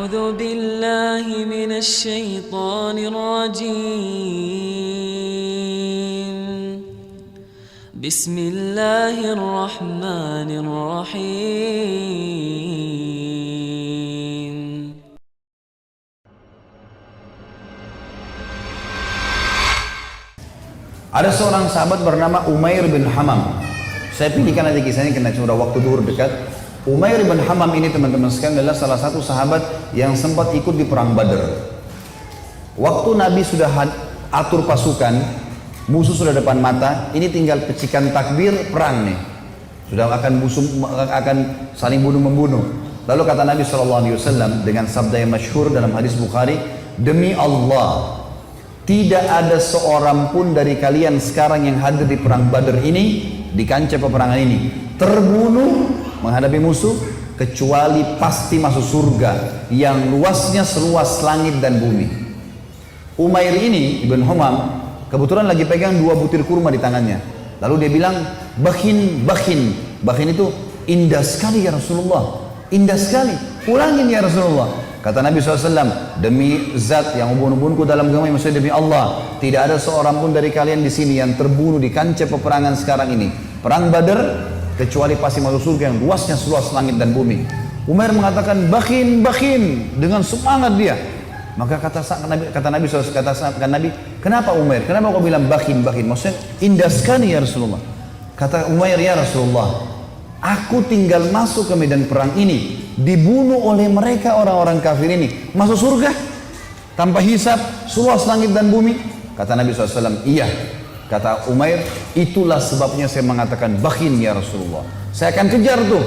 أعوذ بالله من الشيطان الرجيم بسم الله الرحمن الرحيم Ada seorang sahabat bernama Umair bin Hamam. Saya pilihkan nanti kisahnya karena sudah waktu duhur dekat. Umair bin Hamam ini teman-teman sekalian adalah salah satu sahabat yang sempat ikut di perang Badar. Waktu Nabi sudah atur pasukan, musuh sudah depan mata, ini tinggal pecikan takbir perang nih. Sudah akan saling bunuh-membunuh. Lalu kata Nabi SAW dengan sabda yang masyhur dalam hadis Bukhari, demi Allah, tidak ada seorang pun dari kalian sekarang yang hadir di perang Badar ini, di kancah peperangan ini, terbunuh menghadapi musuh, kecuali pasti masuk surga yang luasnya seluas langit dan bumi. Umair ini, Ibn Humam, kebetulan lagi pegang 2 butir kurma di tangannya. Lalu dia bilang, bakhin, bakhin. Bakhin itu indah sekali ya Rasulullah. Indah sekali. Ulangin ya Rasulullah. Kata Nabi SAW, demi zat yang ubun-ubunku dalam agama, maksudnya demi Allah, tidak ada seorang pun dari kalian di sini yang terbunuh di kancah peperangan sekarang ini, perang Badar, kecuali pasti masuk surga yang luasnya seluas langit dan bumi. Umair mengatakan, bakhin, bakhin, dengan semangat dia. Maka kata Nabi SAW, kata Nabi, kenapa Umair? Kenapa kau bilang bakhin, bakhin? Maksudnya indah sekali ya Rasulullah. Kata Umair, ya Rasulullah, aku tinggal masuk ke medan perang ini, dibunuh oleh mereka orang-orang kafir ini, masuk surga tanpa hisab, seluas langit dan bumi. Kata Nabi SAW, iya. Kata Umair, itulah sebabnya saya mengatakan bakhin ya Rasulullah, saya akan kejar tuh.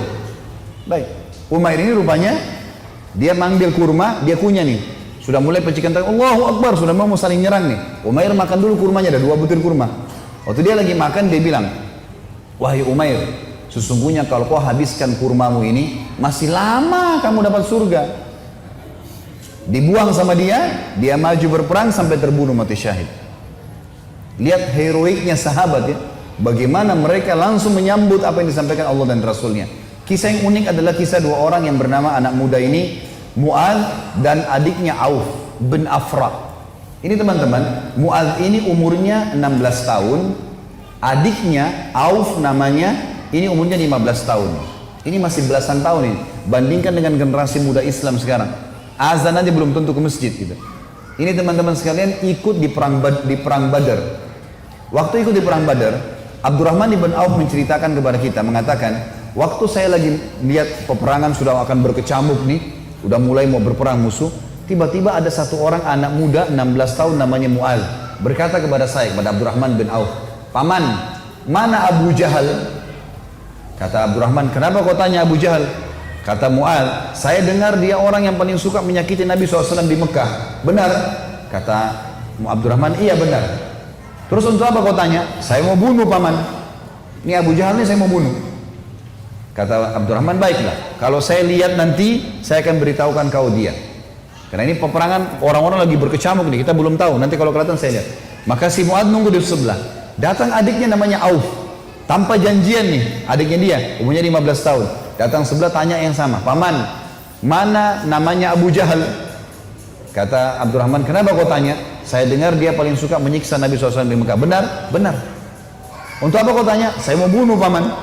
Baik, Umair ini rupanya dia manggil kurma, dia kunyah nih, sudah mulai pecikan tangan, Allahu Akbar, sudah mau saling nyerang nih. Umair makan dulu kurmanya, ada 2 butir kurma. Waktu dia lagi makan, dia bilang, wahai Umair, sesungguhnya kalau kau habiskan kurmamu ini, masih lama kamu dapat surga. Dibuang sama dia, dia maju berperang sampai terbunuh mati syahid. Lihat heroiknya sahabat ya, bagaimana mereka langsung menyambut apa yang disampaikan Allah dan Rasulnya. Kisah yang unik adalah kisah 2 orang yang bernama anak muda ini, Mu'adz dan adiknya Auf bin Afra. Ini teman-teman, Mu'adz ini umurnya 16 tahun, adiknya Auf namanya, ini umurnya 15 tahun. Ini masih belasan tahun ini. Bandingkan dengan generasi muda Islam sekarang. Azan aja belum tentu ke masjid gitu. Ini teman-teman sekalian ikut di perang Badar. Waktu ikut di perang Badar, Abdurrahman ibn Auf menceritakan kepada kita, mengatakan, waktu saya lagi lihat peperangan sudah akan berkecamuk nih, udah mulai mau berperang musuh, tiba-tiba ada satu orang anak muda 16 tahun namanya Mu'adz berkata kepada saya, kepada Abdurrahman bin Auf, paman, mana Abu Jahal? Kata Abdurrahman, kenapa kau tanya Abu Jahal? Kata Mu'adz, saya dengar dia orang yang paling suka menyakiti Nabi SAW di Mekah. Benar? Kata Abdurrahman, iya benar. Terus untuk apa kau tanya? Saya mau bunuh paman. Ini Abu Jahal ini saya mau bunuh. Kata Abdurrahman, baiklah. Kalau saya lihat nanti, saya akan beritahukan kau dia. Karena ini peperangan orang-orang lagi berkecamuk nih, kita belum tahu. Nanti kalau kelihatan saya lihat. Maka si Mu'adz nunggu di sebelah. Datang adiknya namanya Auf. Tanpa janjian nih, adiknya dia, umurnya 15 tahun. Datang sebelah tanya yang sama, paman, mana namanya Abu Jahal? Kata Abdurrahman, kenapa kau tanya? Saya dengar dia paling suka menyiksa Nabi SAW di Mekah. Benar? Benar. Untuk apa kau tanya? Saya mau bunuh paman.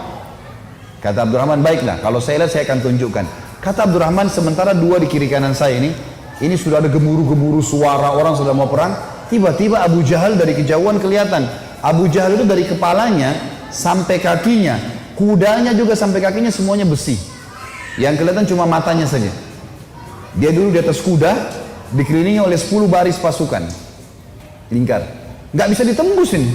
Kata Abdurrahman, baiklah, kalau saya lihat saya akan tunjukkan. Kata Abdurrahman, sementara 2 di kiri kanan saya ini sudah ada gemuruh-gemuruh suara orang sudah mau perang. Tiba-tiba Abu Jahal dari kejauhan kelihatan. Abu Jahal itu dari kepalanya sampai kakinya, kudanya juga sampai kakinya semuanya besi. Yang kelihatan cuma matanya saja. Dia dulu di atas kuda, dikelilingi oleh 10 baris pasukan, lingkar, nggak bisa ditembus ini.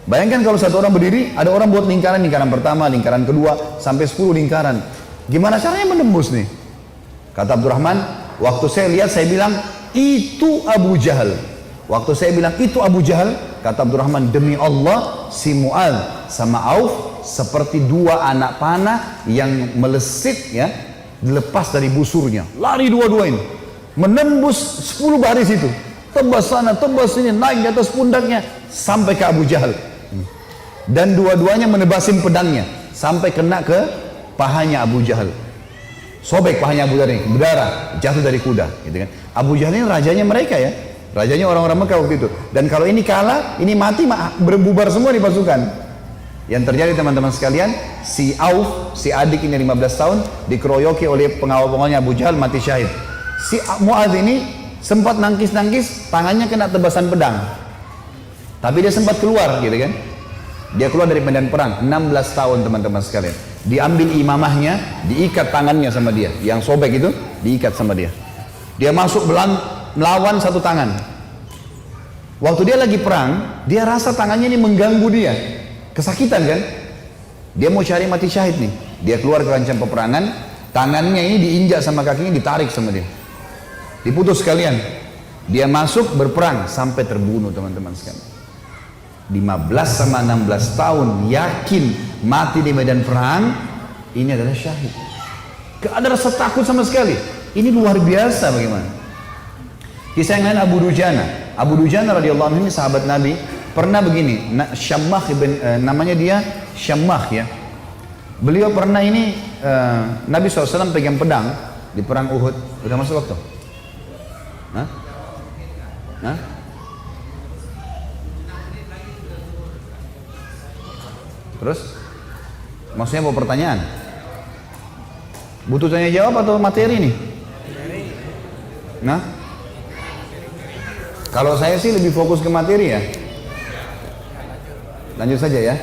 Bayangkan kalau satu orang berdiri, ada orang buat lingkaran pertama, lingkaran kedua, sampai 10 lingkaran. Gimana caranya menembus nih? Kata Abdurrahman, waktu saya lihat saya bilang, itu Abu Jahal. Waktu saya bilang itu Abu Jahal, kata Abdurrahman, demi Allah, si Mu'adz sama Auf seperti 2 anak panah yang melesit ya, dilepas dari busurnya. Lari dua-dua ini, menembus 10 baris itu, tebas sana, tebas sini, naik di atas pundaknya sampai ke Abu Jahal. Dan dua-duanya menebasin pedangnya sampai kena ke pahanya Abu Jahal. sobek pahanya Abu Jahal ini, berdarah, jatuh dari kuda, gitu kan. Abu Jahal ini rajanya mereka ya, rajanya orang-orang Mekah waktu itu. Dan kalau ini kalah, ini mati, berbubar semua di pasukan. Yang terjadi teman-teman sekalian, si Auf, si adik ini 15 tahun, dikeroyoki oleh pengawal-pengawalnya Abu Jahal, mati syahid. Si Mu'adz ini sempat nangkis-nangkis, tangannya kena tebasan pedang. Tapi dia sempat keluar, gitu kan. Dia keluar dari medan perang, 16 tahun teman-teman sekalian. Diambil imamahnya, diikat tangannya sama dia. Yang sobek itu, diikat sama dia. Dia masuk melawan satu tangan. Waktu dia lagi perang, dia rasa tangannya ini mengganggu dia. Kesakitan kan? Dia mau cari mati syahid nih. Dia keluar ke kancah peperangan, tangannya ini diinjak sama kakinya, ditarik sama dia. Diputus sekalian. Dia masuk berperang sampai terbunuh teman-teman sekalian. 15 sama 16 tahun yakin mati di medan perang, ini adalah syahid. Gak ada rasa takut sama sekali. Ini luar biasa bagaimana. Kisah yang lain Abu Dujana. Abu Dujana radhiyallahu anhu ini sahabat Nabi, pernah begini, Syammah namanya dia Syammah ya. Beliau pernah ini Nabi SAW pegang pedang di perang Uhud. Udah masuk waktu? Hah? Hah? Terus? Maksudnya mau pertanyaan? Butuh tanya jawab atau materi nih? Nah? Kalau saya sih lebih fokus ke materi ya. Lanjut saja ya.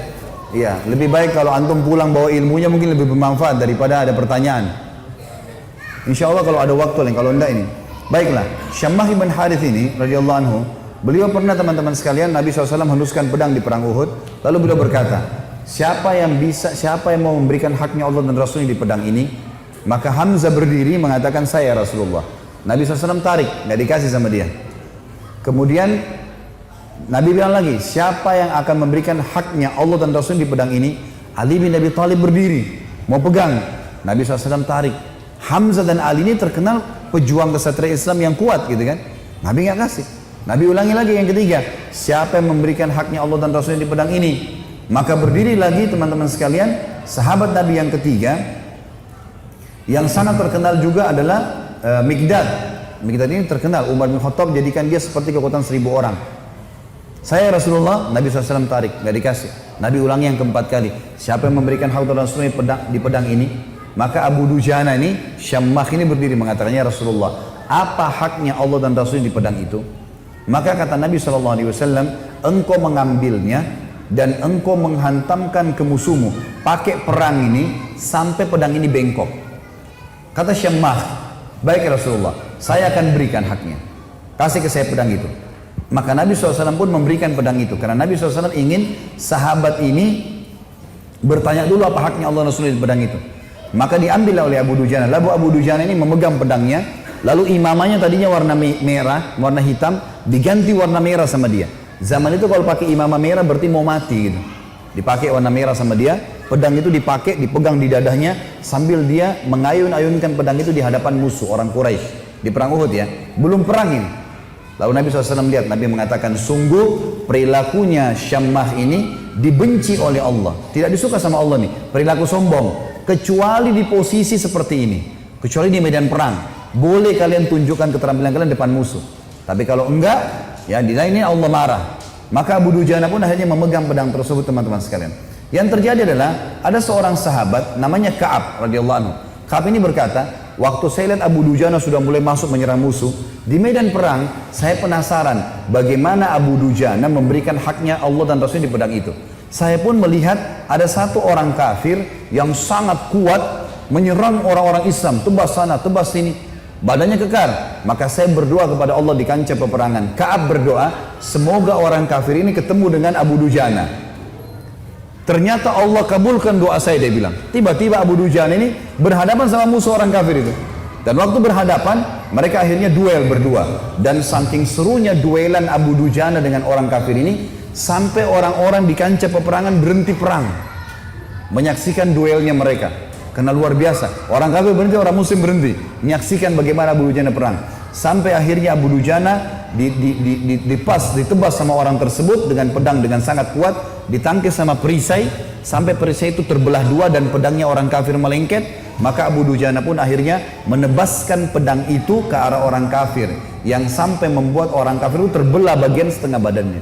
Iya, lebih baik kalau antum pulang bawa ilmunya mungkin lebih bermanfaat daripada ada pertanyaan. Insya Allah kalau ada waktu lain, kalau enggak ini. Baiklah, Syammah ibn Harith ini radhiyallahu anhu, beliau pernah teman-teman sekalian, Nabi SAW henuskan pedang di perang Uhud, lalu beliau berkata, siapa yang mau memberikan haknya Allah dan Rasulnya di pedang ini? Maka Hamzah berdiri mengatakan, saya Rasulullah. Nabi SAW tarik, nggak dikasih sama dia. Kemudian Nabi bilang lagi, siapa yang akan memberikan haknya Allah dan Rasul di pedang ini? Ali bin Abi Thalib berdiri, mau pegang. Nabi SAW tarik. Hamzah dan Ali ini terkenal pejuang kesatria Islam yang kuat gitu kan. Nabi nggak kasih. Nabi ulangi lagi yang ketiga, siapa yang memberikan haknya Allah dan Rasul di pedang ini? Maka berdiri lagi teman-teman sekalian, sahabat Nabi yang ketiga, yang sangat terkenal juga adalah Mikdad. Mikdad ini terkenal, Umar bin Khattab jadikan dia seperti kekuatan 1000 orang. Saya Rasulullah, Nabi SAW tarik, nggak dikasih. Nabi ulangi yang keempat kali, siapa yang memberikan hak dan Rasulnya di pedang ini? Maka Abu Dujana ini, Syammah ini berdiri mengatakannya, Rasulullah, apa haknya Allah dan Rasulnya di pedang itu? Maka kata Nabi SAW, engkau mengambilnya dan engkau menghantamkan ke musuhmu pakai perang ini sampai pedang ini bengkok. Kata Syammah, baik Rasulullah, saya akan berikan haknya, kasih ke saya pedang itu. Maka Nabi SAW pun memberikan pedang itu, karena Nabi SAW ingin sahabat ini bertanya dulu apa haknya Allah dan Rasulnya di pedang itu. Maka diambil oleh Abu Dujana. Lalu Abu Dujana ini memegang pedangnya, lalu imamahnya tadinya warna merah, warna hitam, diganti warna merah sama dia. Zaman itu kalau pakai imamah merah berarti mau mati gitu. Dipakai warna merah sama dia, pedang itu dipakai, dipegang di dadahnya sambil dia mengayun-ayunkan pedang itu di hadapan musuh orang Quraisy di perang Uhud ya. Belum perang ini. Lalu Nabi SAW lihat, Nabi mengatakan, sungguh perilakunya Syammah ini dibenci oleh Allah. Tidak disuka sama Allah nih, perilaku sombong. Kecuali di posisi seperti ini, kecuali di medan perang, boleh kalian tunjukkan keterampilan kalian depan musuh. Tapi kalau enggak, ya di lain ini Allah marah. Maka Abu Dujana pun akhirnya memegang pedang tersebut teman-teman sekalian. Yang terjadi adalah ada seorang sahabat namanya Ka'ab radhiyallahu anhu. Ka'ab ini berkata, waktu saya lihat Abu Dujana sudah mulai masuk menyerang musuh di medan perang, saya penasaran bagaimana Abu Dujana memberikan haknya Allah dan Rasulnya di pedang itu. Saya pun melihat ada satu orang kafir yang sangat kuat menyerang orang-orang Islam, tebas sana, tebas sini, badannya kekar. Maka saya berdoa kepada Allah di kancah peperangan. Ka'ab berdoa, semoga orang kafir ini ketemu dengan Abu Dujana. Ternyata Allah kabulkan doa saya, dia bilang. Tiba-tiba Abu Dujana ini berhadapan sama musuh orang kafir itu. Dan waktu berhadapan, mereka akhirnya duel berdua. Dan saking serunya duelan Abu Dujana dengan orang kafir ini, sampai orang-orang di kancah peperangan berhenti perang menyaksikan duelnya mereka, karena luar biasa. Orang kafir berhenti, orang muslim berhenti menyaksikan bagaimana Abu Dujana perang. Sampai akhirnya Abu Dujana ditebas sama orang tersebut dengan pedang dengan sangat kuat, ditangkis sama perisai sampai perisai itu terbelah dua dan pedangnya orang kafir melengket. Maka Abu Dujana pun akhirnya menebaskan pedang itu ke arah orang kafir, yang sampai membuat orang kafir itu terbelah bagian setengah badannya.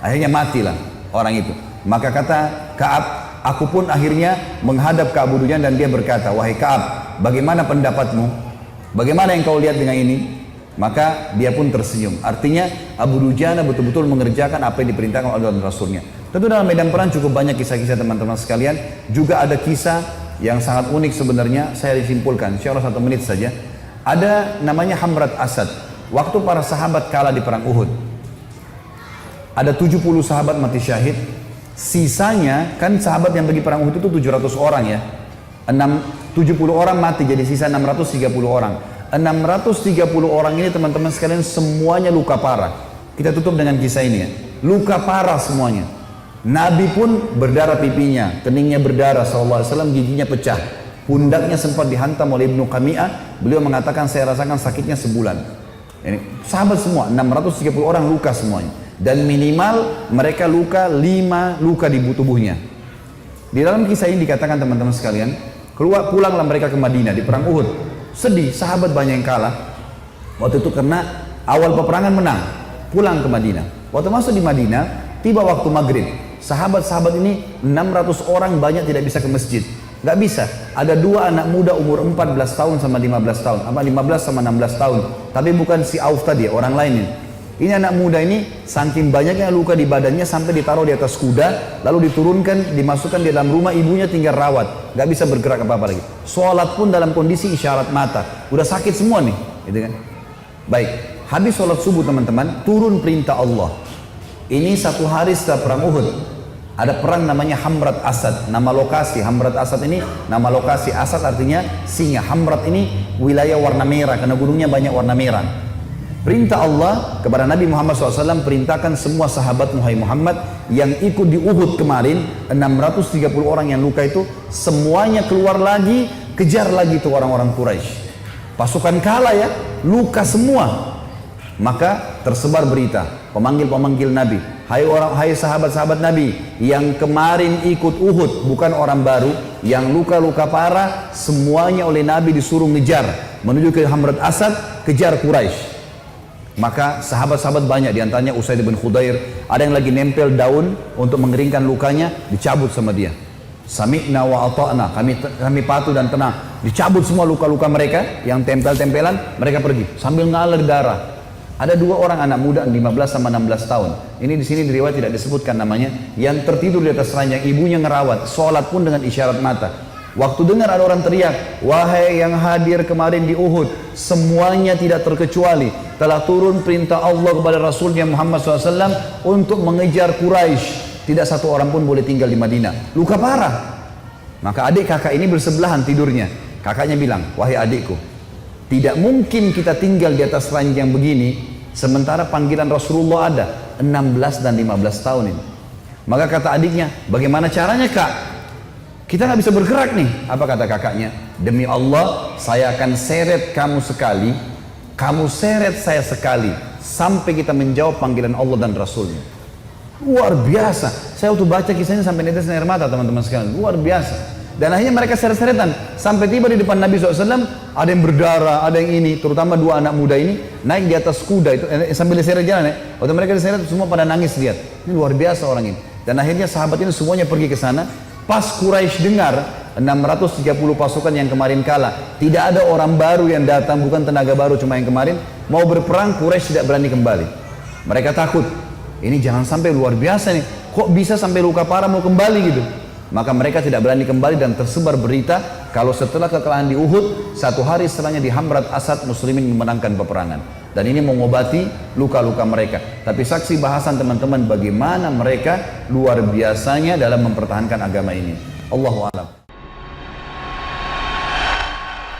Akhirnya matilah orang itu. Maka kata Ka'ab, aku pun akhirnya menghadap ke Abu Dujana dan dia berkata, wahai Ka'ab, bagaimana pendapatmu? Bagaimana yang kau lihat dengan ini? Maka dia pun tersenyum. Artinya Abu Dujana betul-betul mengerjakan apa yang diperintahkan oleh Allah dan Rasulnya. Tentu dalam medan perang cukup banyak kisah-kisah teman-teman sekalian. Juga ada kisah yang sangat unik sebenarnya, saya disimpulkan, insya Allah 1 menit saja. Ada namanya Hamrat Asad. Waktu para sahabat kalah di perang Uhud, ada 70 sahabat mati syahid. Sisanya, kan sahabat yang pergi perang Uhud itu 700 orang ya. 70 orang mati, jadi sisa 630 orang. 630 orang ini teman-teman sekalian semuanya luka parah. Kita tutup dengan kisah ini ya. Luka parah semuanya. Nabi pun berdarah pipinya, keningnya berdarah SAW, giginya pecah. Pundaknya sempat dihantam oleh Ibnu Qami'ah. Beliau mengatakan, saya rasakan sakitnya sebulan. Ini sahabat semua, 630 orang luka semuanya. Dan minimal mereka luka 5 luka di tubuhnya. Di dalam kisah ini dikatakan teman-teman sekalian, pulanglah mereka ke Madinah di perang Uhud. Sedih, sahabat banyak yang kalah. Waktu itu karena awal peperangan menang, pulang ke Madinah. Waktu masuk di Madinah, tiba waktu maghrib. Sahabat-sahabat ini 600 orang banyak tidak bisa ke masjid. Gak bisa. Ada 2 anak muda umur 14 tahun sama 15 tahun. Apa 15 sama 16 tahun. Tapi bukan si Auf tadi, orang lain ini. Ini anak muda ini saking banyaknya luka di badannya sampai ditaruh di atas kuda, lalu diturunkan, dimasukkan di dalam rumah, ibunya tinggal rawat, gak bisa bergerak apa-apa lagi. Sholat pun dalam kondisi isyarat mata, udah sakit semua nih, gitu kan? Baik, habis sholat subuh teman-teman, turun perintah Allah. Ini 1 hari setelah perang Uhud, ada perang namanya Hamrat Asad, nama lokasi. Hamrat Asad ini nama lokasi, Asad artinya singa. Hamrat ini wilayah warna merah karena gunungnya banyak warna merah. Perintah Allah kepada Nabi Muhammad SAW, perintahkan semua sahabat Muhammad yang ikut di Uhud kemarin, 630 orang yang luka itu, semuanya keluar lagi, kejar lagi itu orang-orang Quraisy. Pasukan kalah ya, luka semua. Maka tersebar berita, pemanggil-pemanggil Nabi, hai sahabat-sahabat Nabi yang kemarin ikut Uhud, bukan orang baru, yang luka-luka parah, semuanya oleh Nabi disuruh ngejar menuju ke Hamrat Asad, kejar Quraisy. Maka sahabat-sahabat banyak, diantaranya Usaid bin Khudair, ada yang lagi nempel daun untuk mengeringkan lukanya, dicabut sama dia. Sami'na wa ata'na, kami patuh dan tenang. Dicabut semua luka-luka mereka yang tempel-tempelan, mereka pergi sambil ngalir darah. Ada 2 orang anak muda 15 sama 16 tahun. Ini di sini di riwayat tidak disebutkan namanya, yang tertidur di atas ranjang, ibunya ngerawat, sholat pun dengan isyarat mata. Waktu dengar ada orang teriak, wahai yang hadir kemarin di Uhud, semuanya tidak terkecuali telah turun perintah Allah kepada Rasulnya Muhammad SAW untuk mengejar Quraisy. Tidak 1 orang pun boleh tinggal di Madinah. Luka parah. Maka adik kakak ini bersebelahan tidurnya. Kakaknya bilang, wahai adikku, tidak mungkin kita tinggal di atas ranjang begini sementara panggilan Rasulullah ada 16 dan 15 tahun ini. Maka kata adiknya, bagaimana caranya kak? Kita nggak bisa bergerak nih. Apa kata kakaknya? Demi Allah, saya akan seret kamu sekali, kamu seret saya sekali, sampai kita menjawab panggilan Allah dan Rasulnya. Luar biasa. Saya waktu baca kisahnya sampai netes air mata teman-teman sekalian. Luar biasa. Dan akhirnya mereka seret-seretan sampai tiba di depan Nabi SAW. Ada yang berdarah, ada yang ini. Terutama 2 anak muda ini naik di atas kuda itu sambil diseret jalan ya. Waktu mereka diseret semua pada nangis lihat. Ini luar biasa orang ini. Dan akhirnya sahabat ini semuanya pergi ke sana. Pas Quraisy dengar 630 pasukan yang kemarin kalah, tidak ada orang baru yang datang, bukan tenaga baru cuma yang kemarin mau berperang, Quraisy tidak berani kembali. Mereka takut, ini jangan sampai luar biasa nih, kok bisa sampai luka parah mau kembali gitu. Maka mereka tidak berani kembali dan tersebar berita kalau setelah kekalahan di Uhud, 1 hari setelahnya di Hamrat Asad muslimin memenangkan peperangan. Dan ini mengobati luka-luka mereka. Tapi saksi bahasan teman-teman bagaimana mereka luar biasanya dalam mempertahankan agama ini. Allahu a'lam.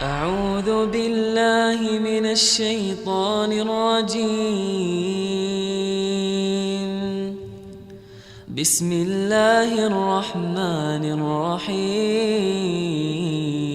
A'udzu billahi minasy syaithanir rajim. Bismillahirrahmanirrahim.